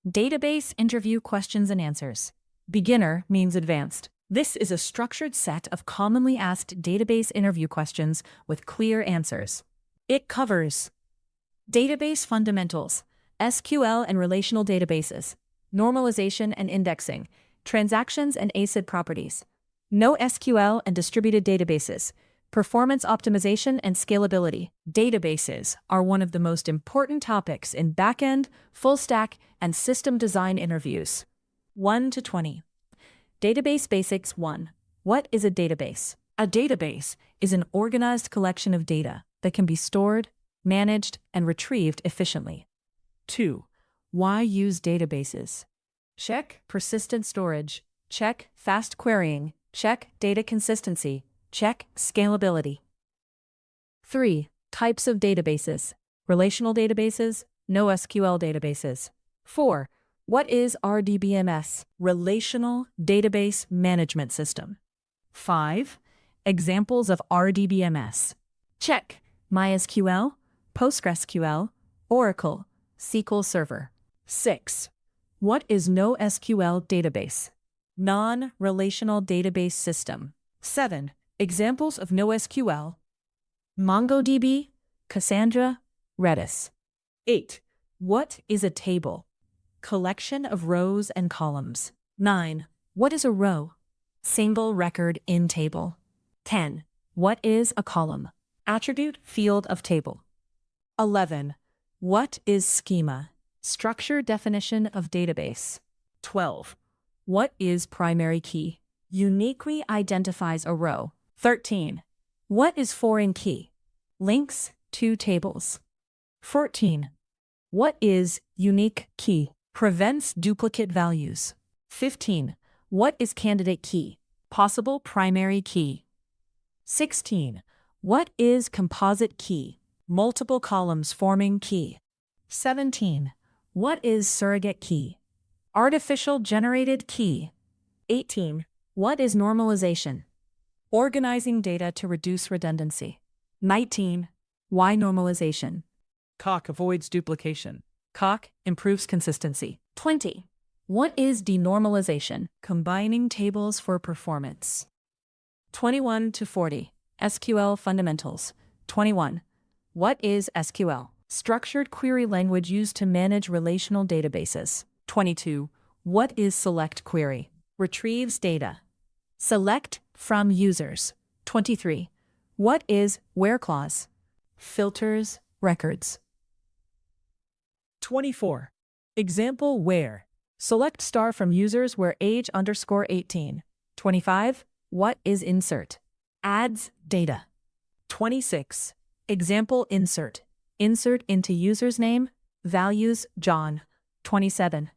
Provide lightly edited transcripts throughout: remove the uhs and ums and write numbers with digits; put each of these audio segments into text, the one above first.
Database interview questions and answers. Beginner means advanced. This is a structured set of commonly asked database interview questions with clear answers. It covers database fundamentals, SQL and relational databases, normalization and indexing, transactions and ACID properties, NoSQL and distributed databases, performance optimization and scalability. Databases are one of the most important topics in backend, full stack, and system design interviews. 1 to 20. Database Basics 1. What is a database? A database is an organized collection of data that can be stored, managed, and retrieved efficiently. 2. Why use databases? Check persistent storage, check fast querying, check data consistency, check scalability. 3. Types of databases. Relational databases, NoSQL databases. 4. What is RDBMS? Relational Database Management System. 5. Examples of RDBMS. Check MySQL, PostgreSQL, Oracle, SQL Server. 6. What is NoSQL database? Non-relational database system. 7. Examples of NoSQL: MongoDB, Cassandra, Redis. 8. What is a table? Collection of rows and columns. 9. What is a row? Single record in table. 10. What is a column? Attribute field of table. 11. What is schema? Structure definition of database. 12. What is primary key? Uniquely identifies a row. 13. What is foreign key? Links to tables. 14. What is unique key? Prevents duplicate values. 15. What is candidate key? Possible primary key. 16. What is composite key? Multiple columns forming key. 17. What is surrogate key? Artificial generated key. 18. What is normalization? Organizing data to reduce redundancy. 19. Why normalization? Cock avoids duplication. Cock improves consistency. 20. What is denormalization? Combining tables for performance. 21 to 40. SQL fundamentals. 21. What is SQL? Structured query language used to manage relational databases. 22. What is select query? Retrieves data. Select from users. 23. What is where clause? Filters records. 24. Example where. Select star from users where age _18. 25. What is insert? Adds data. 26. Example insert. Insert into user's name, values John. 27.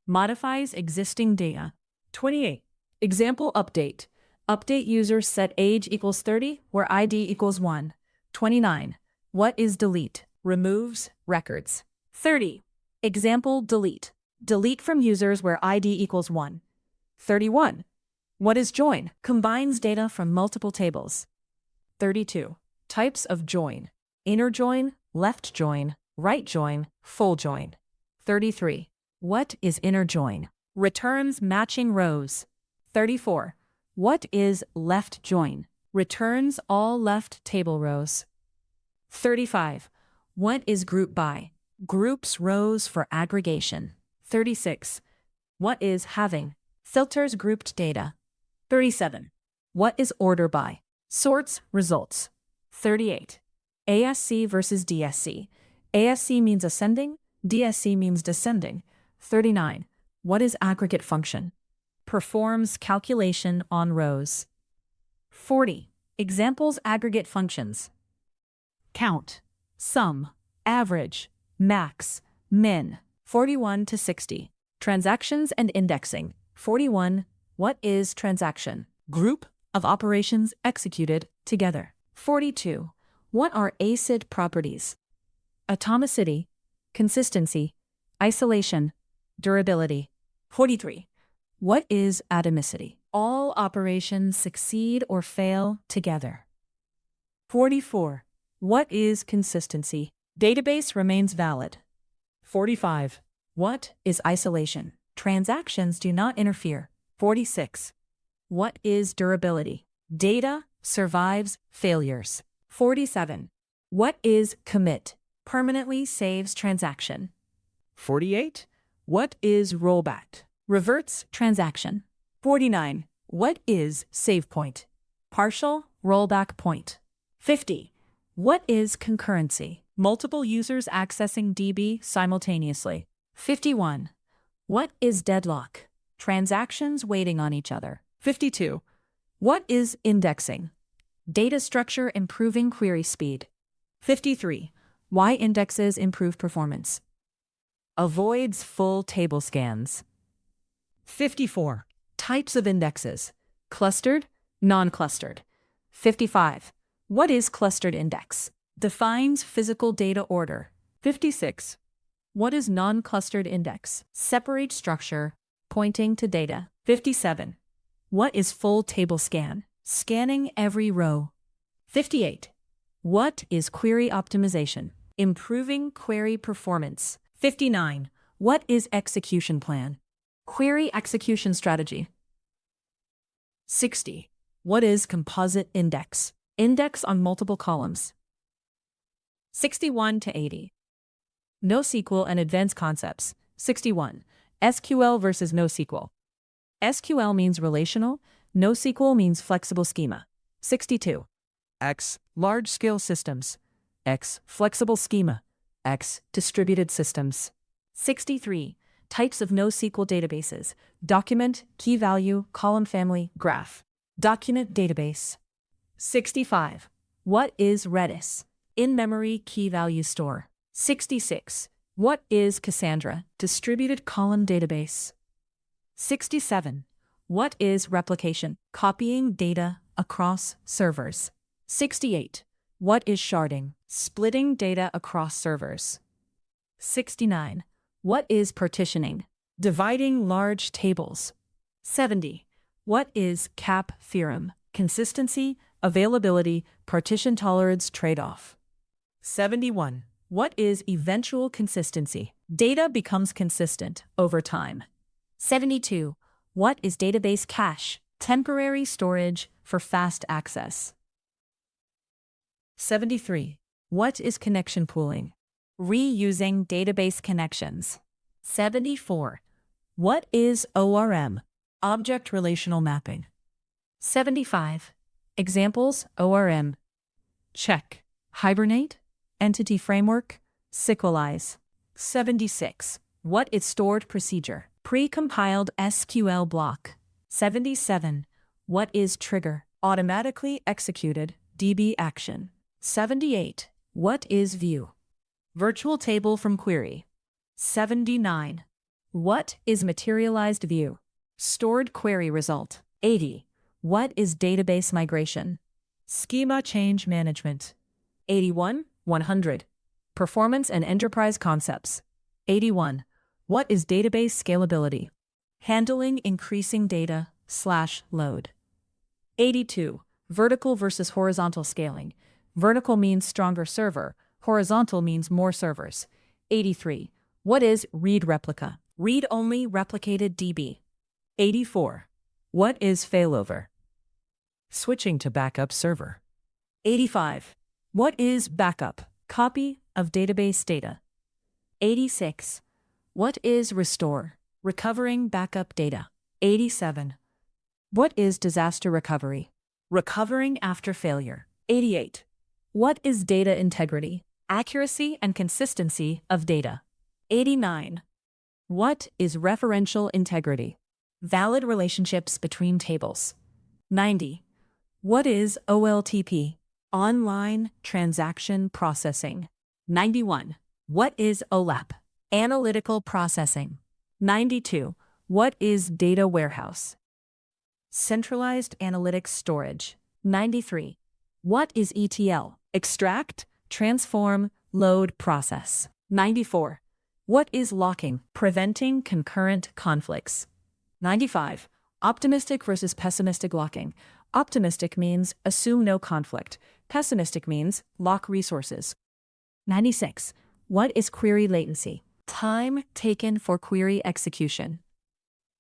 Modifies existing data. 28. Example update. Update user set age equals 30 where ID equals 1. 29. What is delete? Removes records. 30. Example delete. Delete from users where ID equals 1. 31. What is join? Combines data from multiple tables. 32. Types of join. Inner join, left join, right join, full join. 33. What is inner join? Returns matching rows. 34. What is left join? Returns all left table rows. 35. What is group by? Groups rows for aggregation. 36. What is having? Filters grouped data. 37. What is order by? Sorts results. 38. ASC versus DSC. ASC means ascending, DSC means descending. 39. What is aggregate function? Performs calculation on rows. 40. Examples aggregate functions. Count, sum, average, max, min. 41 to 60. Transactions and indexing. 41. What is transaction? Group of operations executed together. 42. What are ACID properties? Atomicity, consistency, isolation, durability. 43. What is atomicity? All operations succeed or fail together. 44. What is consistency? Database remains valid. 45. What is isolation? Transactions do not interfere. 46. What is durability? Data survives failures. 47. What is commit? Permanently saves transaction. 48. What is rollback? Reverts transaction. 49. What is save point? Partial rollback point. 50. What is concurrency? Multiple users accessing DB simultaneously. 51. What is deadlock? Transactions waiting on each other. 52. What is indexing? Data structure improving query speed. 53. Why indexes improve performance? Avoids full table scans. 54. Types of indexes. Clustered, non-clustered. 55. What is clustered index? Defines physical data order. 56. What is non-clustered index? Separate structure, pointing to data. 57. What is full table scan? Scanning every row. 58. What is query optimization? Improving query performance. 59. What is execution plan? Query execution strategy. 60. What is composite index? Index on multiple columns. 61 to 80. NoSQL and advanced concepts. 61. SQL versus NoSQL. SQL means relational, NoSQL means flexible schema. 62. X. Large-scale systems. X. Flexible schema. X. Distributed systems. 63. Types of NoSQL databases. Document, key value, column family, graph. Document database. 65. What is Redis? In-memory key value store. 66. What is Cassandra? Distributed column database. 67. What is replication? Copying data across servers. 68. What is sharding? Splitting data across servers. 69. What is partitioning? Dividing large tables. 70. What is CAP theorem? Consistency, availability, partition tolerance trade-off. 71. What is eventual consistency? Data becomes consistent over time. 72. What is database cache? Temporary storage for fast access. 73. What is connection pooling? Reusing database connections. 74. What is ORM? Object relational mapping. 75. Examples ORM. Check. Hibernate. Entity framework. Sequelize. 76. What is stored procedure? Pre-compiled SQL block. 77. What is trigger? Automatically executed DB action. 78. What is view? Virtual table from query. 79. What is materialized view? Stored query result. 80. What is database migration? Schema change management. 81. 100. Performance and enterprise concepts. 81. What is database scalability? Handling increasing data/load. 82. Vertical versus horizontal scaling. Vertical means stronger server. Horizontal means more servers. 83. What is read replica? Read-only replicated DB. 84. What is failover? Switching to backup server. 85. What is backup? Copy of database data. 86. What is restore? Recovering backup data. 87. What is disaster recovery? Recovering after failure. 88. What is data integrity? Accuracy and consistency of data. 89. What is referential integrity? Valid relationships between tables. 90. What is OLTP? Online transaction processing. 91. What is OLAP? Analytical processing. 92. What is data warehouse? Centralized analytics storage. 93. What is ETL? Extract, transform, load, process. 94. What is locking? Preventing concurrent conflicts. 95. Optimistic versus pessimistic locking. Optimistic means assume no conflict. Pessimistic means lock resources. 96. What is query latency? Time taken for query execution.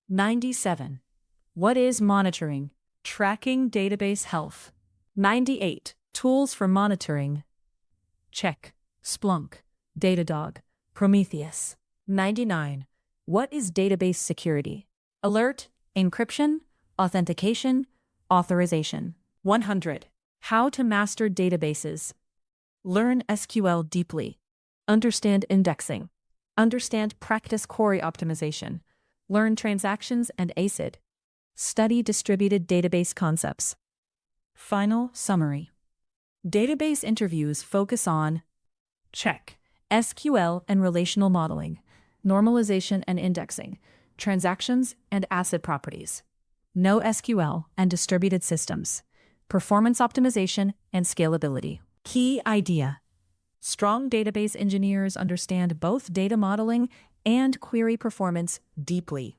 97. What is monitoring? Tracking database health. 98. Tools for monitoring. Check, Splunk, Datadog, Prometheus. 99. What is database security? Alert, encryption, authentication, authorization. 100. How to master databases. Learn SQL deeply. Understand indexing. Understand practice query optimization. Learn transactions and ACID. Study distributed database concepts. Final summary. Database interviews focus on check, SQL and relational modeling, normalization and indexing, transactions and ACID properties, NoSQL and distributed systems, performance optimization and scalability. Key idea. Strong database engineers understand both data modeling and query performance deeply.